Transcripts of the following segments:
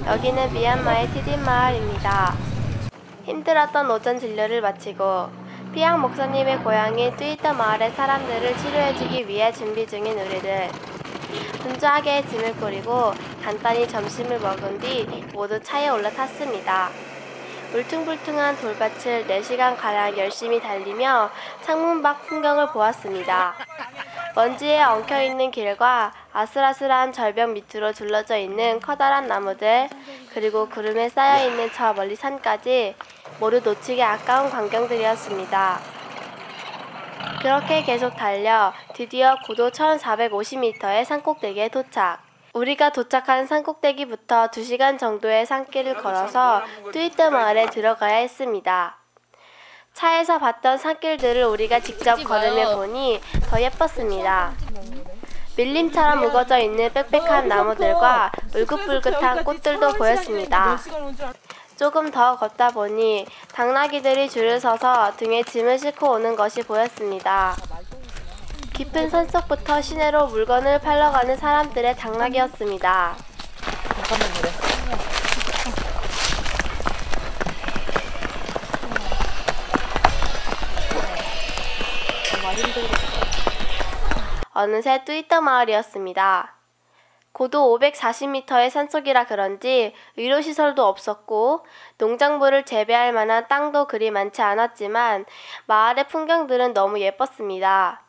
여기는 미얀마의 티딘 마을입니다. 힘들었던 오전 진료를 마치고 피앙 목사님의 고향인 뚜이떠 마을의 사람들을 치료해주기 위해 준비 중인 우리들. 분주하게 짐을 꾸리고 간단히 점심을 먹은 뒤 모두 차에 올라탔습니다. 울퉁불퉁한 돌밭을 4시간가량 열심히 달리며 창문 밖 풍경을 보았습니다. 먼지에 엉켜있는 길과 아슬아슬한 절벽 밑으로 둘러져 있는 커다란 나무들, 그리고 구름에 쌓여있는 저 멀리 산까지 모두 놓치기 아까운 광경들이었습니다. 그렇게 계속 달려 드디어 고도 1450m의 산꼭대기에 도착. 우리가 도착한 산꼭대기부터 2시간 정도의 산길을 걸어서 뚜이떠 마을에 들어가야 했습니다. 차에서 봤던 산길들을 우리가 직접 걸으며 보니 더 예뻤습니다. 밀림처럼 우거져 있는 빽빽한 나무들과 울긋불긋한 꽃들도 보였습니다. 조금 더 걷다 보니 당나귀들이 줄을 서서 등에 짐을 싣고 오는 것이 보였습니다. 깊은 산속부터 시내로 물건을 팔러 가는 사람들의 당나귀였습니다. 어느새 뚜이떠 마을이었습니다. 고도 540m의 산속이라 그런지 의료시설도 없었고 농작물을 재배할 만한 땅도 그리 많지 않았지만 마을의 풍경들은 너무 예뻤습니다.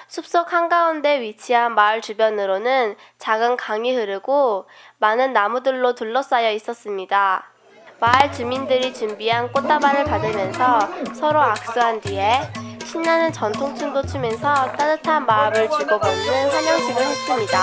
숲속 한가운데 위치한 마을 주변으로는 작은 강이 흐르고 많은 나무들로 둘러싸여 있었습니다. 마을 주민들이 준비한 꽃다발을 받으면서 서로 악수한 뒤에 신나는 전통춤도 추면서 따뜻한 마음을 주고받는 환영식을 했습니다.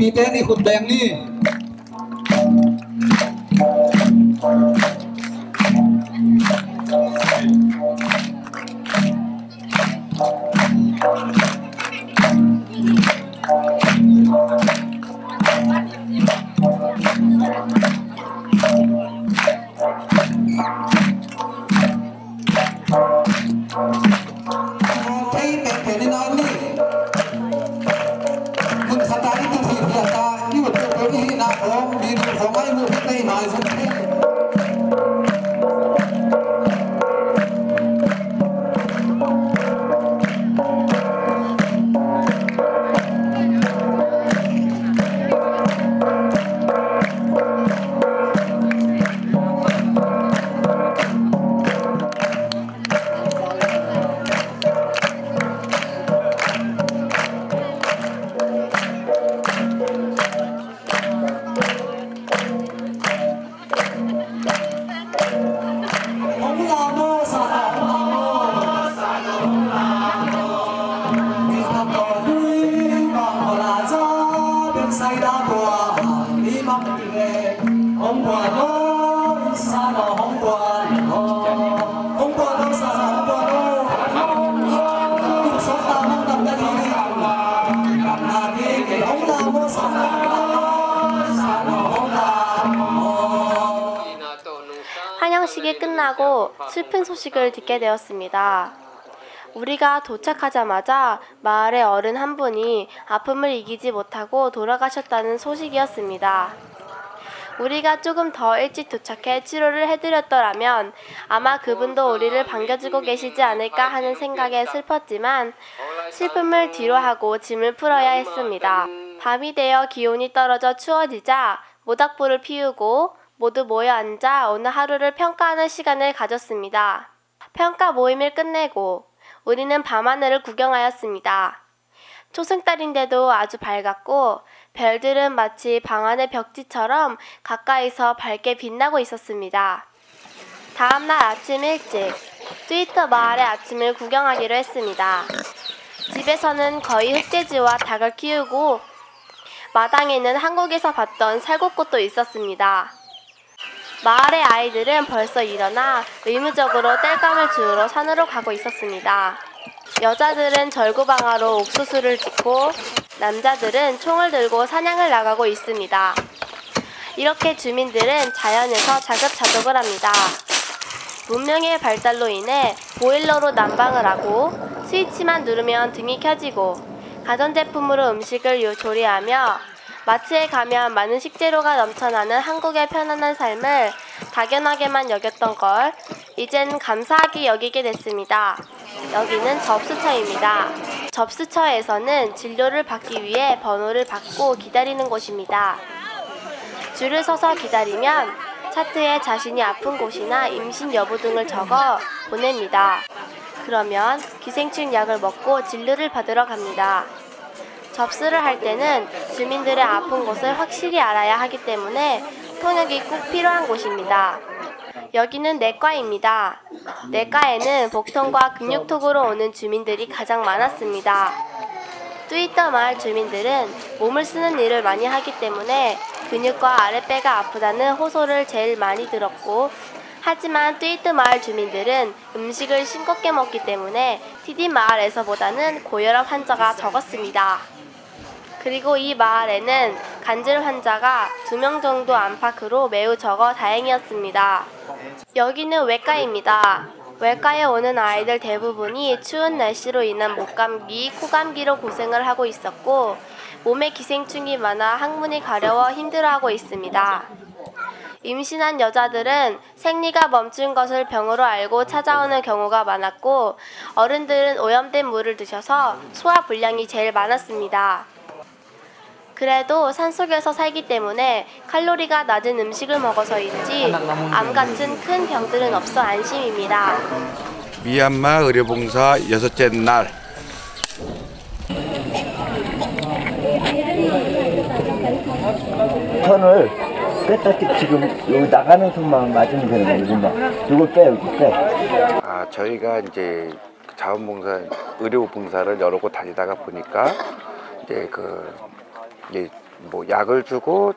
มีเต้นนี่ขุดแดงนี่ 환영식이 끝나고 슬픈 소식을 듣게 되었습니다. 우리가 도착하자마자 마을의 어른 한 분이 아픔을 이기지 못하고 돌아가셨다는 소식이었습니다. 우리가 조금 더 일찍 도착해 치료를 해드렸더라면 아마 그분도 우리를 반겨주고 계시지 않을까 하는 생각에 슬펐지만 슬픔을 뒤로하고 짐을 풀어야 했습니다. 밤이 되어 기온이 떨어져 추워지자 모닥불을 피우고 모두 모여 앉아 오늘 하루를 평가하는 시간을 가졌습니다. 평가 모임을 끝내고 우리는 밤하늘을 구경하였습니다. 초승달인데도 아주 밝았고 별들은 마치 방 안의 벽지처럼 가까이서 밝게 빛나고 있었습니다. 다음날 아침 일찍 뚜이떠 마을의 아침을 구경하기로 했습니다. 집에서는 거의 흑돼지와 닭을 키우고 마당에는 한국에서 봤던 살구꽃도 있었습니다. 마을의 아이들은 벌써 일어나 의무적으로 땔감을 주우러 산으로 가고 있었습니다. 여자들은 절구방아로 옥수수를 짓고 남자들은 총을 들고 사냥을 나가고 있습니다. 이렇게 주민들은 자연에서 자급자족을 합니다. 문명의 발달로 인해 보일러로 난방을 하고 스위치만 누르면 등이 켜지고 가전제품으로 음식을 조리하며 마트에 가면 많은 식재료가 넘쳐나는 한국의 편안한 삶을 당연하게만 여겼던 걸 이젠 감사하게 여기게 됐습니다. 여기는 접수처입니다. 접수처에서는 진료를 받기 위해 번호를 받고 기다리는 곳입니다. 줄을 서서 기다리면 차트에 자신이 아픈 곳이나 임신 여부 등을 적어 보냅니다. 그러면 기생충 약을 먹고 진료를 받으러 갑니다. 접수를 할 때는 주민들의 아픈 곳을 확실히 알아야 하기 때문에 통역이 꼭 필요한 곳입니다. 여기는 내과입니다. 내과에는 복통과 근육통으로 오는 주민들이 가장 많았습니다. 뚜이떠 마을 주민들은 몸을 쓰는 일을 많이 하기 때문에 근육과 아랫배가 아프다는 호소를 제일 많이 들었고 하지만 뚜이떠 마을 주민들은 음식을 싱겁게 먹기 때문에 티디 마을에서보다는 고혈압 환자가 적었습니다. 그리고 이 마을에는 간질 환자가 2명 정도 안팎으로 매우 적어 다행이었습니다. 여기는 외과입니다. 외과에 오는 아이들 대부분이 추운 날씨로 인한 목감기, 코감기로 고생을 하고 있었고 몸에 기생충이 많아 항문이 가려워 힘들어하고 있습니다. 임신한 여자들은 생리가 멈춘 것을 병으로 알고 찾아오는 경우가 많았고 어른들은 오염된 물을 드셔서 소화 불량이 제일 많았습니다. 그래도 산속에서 살기 때문에 칼로리가 낮은 음식을 먹어서인지 암 같은 큰 병들은 없어 안심입니다. 미얀마 의료봉사 6째 날. 선을 뺐다 지금 여기 나가는 손만 맞으면 되는 거예요. 이걸 빼, 이거 빼. 저희가 이제 자원봉사, 의료봉사를 여러 곳 다니다가 보니까 이제 뭐 약을 주고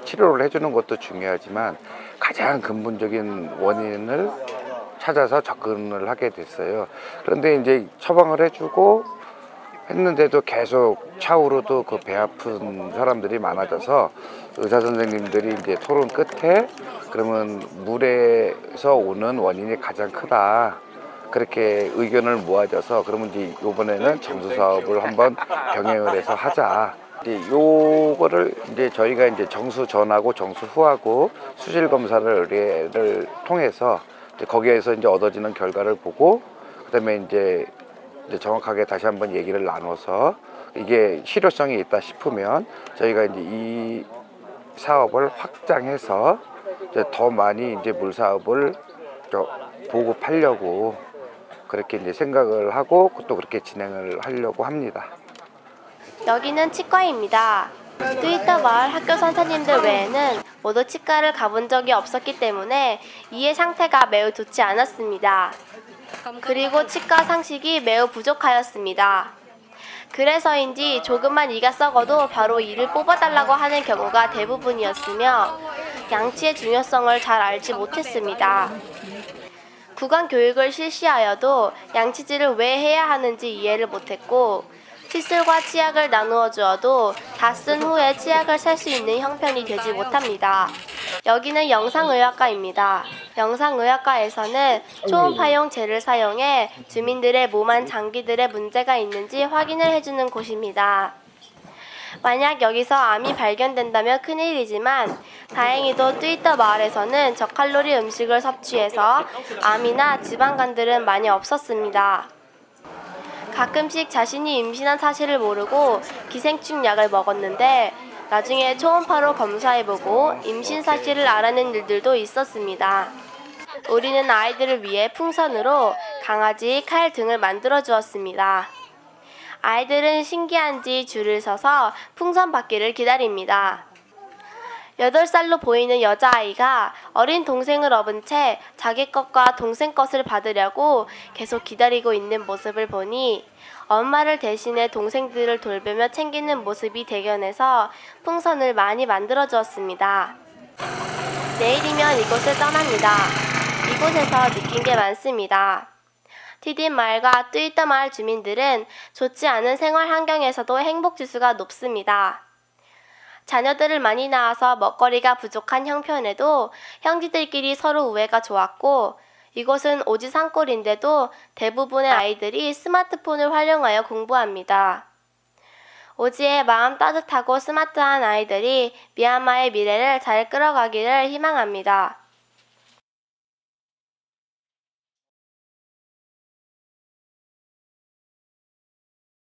치료를 해주는 것도 중요하지만 가장 근본적인 원인을 찾아서 접근을 하게 됐어요. 그런데 이제 처방을 해주고 했는데도 계속 차후로도 그 배 아픈 사람들이 많아져서 의사 선생님들이 이제 토론 끝에 그러면 물에서 오는 원인이 가장 크다. 그렇게 의견을 모아져서 그러면 이제 이번에는 정수 사업을 한번 병행을 해서 하자. 이제 요거를 이제 저희가 이제 정수 전하고 정수 후하고 수질 검사를 의뢰를 통해서 이제 거기에서 이제 얻어지는 결과를 보고 그다음에 이제 정확하게 다시 한번 얘기를 나눠서 이게 실효성이 있다 싶으면 저희가 이제 이 사업을 확장해서 이제 더 많이 이제 물 사업을 보급하려고 그렇게 이제 생각을 하고 또 그렇게 진행을 하려고 합니다. 여기는 치과입니다. 뚜이따 마을 학교 선생님들 외에는 모두 치과를 가본 적이 없었기 때문에 이의 상태가 매우 좋지 않았습니다. 그리고 치과 상식이 매우 부족하였습니다. 그래서인지 조금만 이가 썩어도 바로 이를 뽑아달라고 하는 경우가 대부분이었으며 양치의 중요성을 잘 알지 못했습니다. 구강 교육을 실시하여도 양치질을 왜 해야 하는지 이해를 못했고 칫솔과 치약을 나누어 주어도 다 쓴 후에 치약을 살 수 있는 형편이 되지 못합니다. 여기는 영상의학과입니다. 영상의학과에서는 초음파용 젤을 사용해 주민들의 몸 안 장기들의 문제가 있는지 확인을 해주는 곳입니다. 만약 여기서 암이 발견된다면 큰일이지만 다행히도 뚜이따 마을에서는 저칼로리 음식을 섭취해서 암이나 지방간들은 많이 없었습니다. 가끔씩 자신이 임신한 사실을 모르고 기생충 약을 먹었는데 나중에 초음파로 검사해보고 임신 사실을 알아낸 일들도 있었습니다. 우리는 아이들을 위해 풍선으로 강아지, 칼 등을 만들어 주었습니다. 아이들은 신기한지 줄을 서서 풍선 받기를 기다립니다. 8살로 보이는 여자아이가 어린 동생을 업은 채 자기 것과 동생 것을 받으려고 계속 기다리고 있는 모습을 보니 엄마를 대신해 동생들을 돌보며 챙기는 모습이 대견해서 풍선을 많이 만들어 주었습니다. 내일이면 이곳을 떠납니다. 이곳에서 느낀 게 많습니다. 티딘 마을과 뚜이따 마을 주민들은 좋지 않은 생활 환경에서도 행복 지수가 높습니다. 자녀들을 많이 낳아서 먹거리가 부족한 형편에도 형제들끼리 서로 우애가 좋았고 이곳은 오지 산골인데도 대부분의 아이들이 스마트폰을 활용하여 공부합니다. 오지의 마음 따뜻하고 스마트한 아이들이 미얀마의 미래를 잘 끌어가기를 희망합니다.